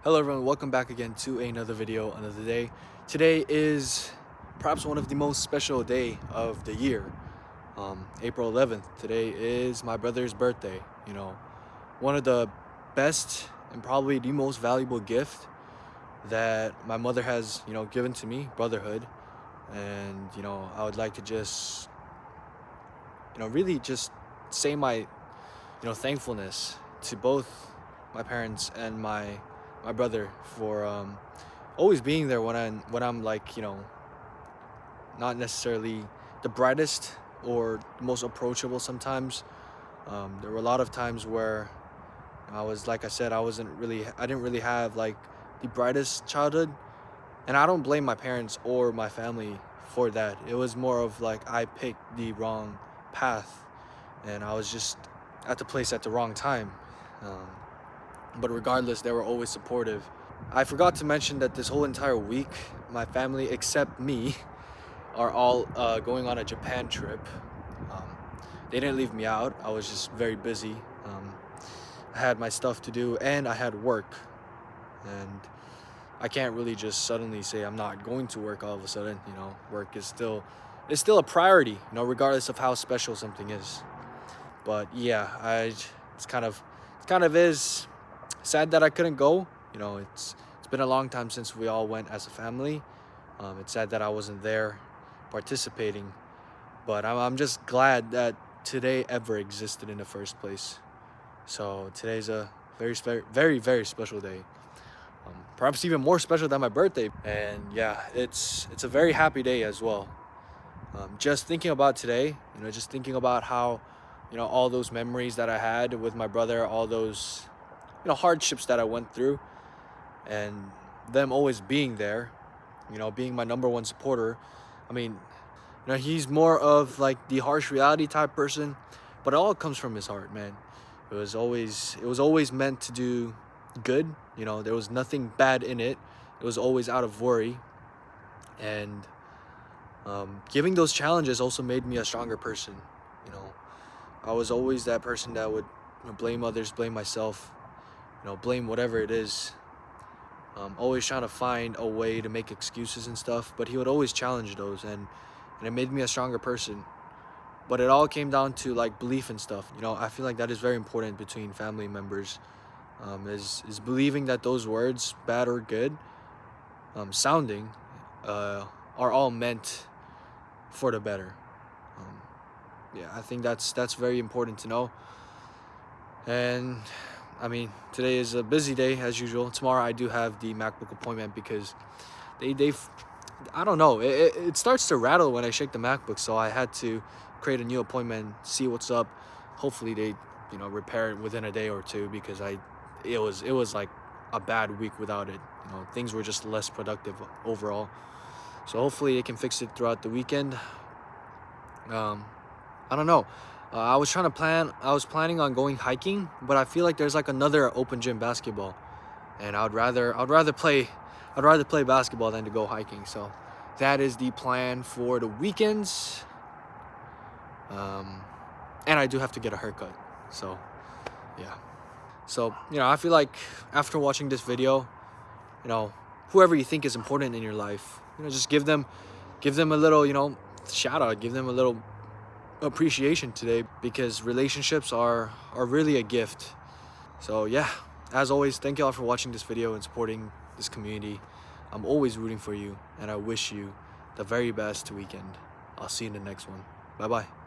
Hello everyone, welcome back again to another video, another day. Today is perhaps one of the most special day of the year, April 11th. Today is my brother's birthday. One of the best and probably the most valuable gift that my mother has, given to me, brotherhood. And, I would like to just, really just say my, thankfulness to both my parents and my brother for always being there when I'm like not necessarily the brightest or the most approachable sometimes. There were a lot of times where I was, like I said, I didn't really have like the brightest childhood, and I don't blame my parents or my family for that. It was more of like I picked the wrong path and I was just at the place at the wrong time. um, but regardless, they were always supportive. I forgot to mention that this whole entire week, my family, except me, are all going on a Japan trip. Um, they didn't leave me out. I was just very busy. I had my stuff to do and I had work. And I can't really just suddenly say I'm not going to work all of a sudden. Work is still a priority, regardless of how special something is. But yeah, it's kind of is sad that I couldn't go. It's been a long time since we all went as a family. It's sad that I wasn't there participating, but I'm just glad that today ever existed in the first place. So today's a very, very special day. Perhaps even more special than my birthday. And yeah, it's a very happy day as well. Just thinking about today, just thinking about how, all those memories that I had with my brother, all those, hardships that I went through, and them always being there, being my number one supporter. I mean, he's more of like the harsh reality type person, but it all comes from his heart, man. It was always meant to do good. There was nothing bad in it. It was always out of worry, and giving those challenges also made me a stronger person. You know, I was always that person that would blame others, blame myself, blame whatever it is. Always trying to find a way to make excuses and stuff, but he would always challenge those, and it made me a stronger person. But it all came down to like belief and stuff. I feel like that is very important between family members. Is believing that those words, bad or good, sounding, are all meant for the better. Um, yeah, I think that's very important to know. And I mean, today is a busy day as usual. Tomorrow I do have the MacBook appointment because they've I don't know. It starts to rattle when I shake the MacBook, so I had to create a new appointment, see what's up. Hopefully they repair it within a day or two, because it was like a bad week without it. Things were just less productive overall. So hopefully they can fix it throughout the weekend. I don't know. I was planning on going hiking, but I feel like there's like another open gym basketball, and I'd rather play basketball than to go hiking. So that is the plan for the weekends. And I do have to get a haircut. So yeah. So I feel like after watching this video, whoever you think is important in your life, just give them a little, shout out, give them a little appreciation today, because relationships are really a gift. So yeah, as always, thank you all for watching this video and supporting this community. I'm always rooting for you, and I wish you the very best weekend. I'll see you in the next one. Bye bye.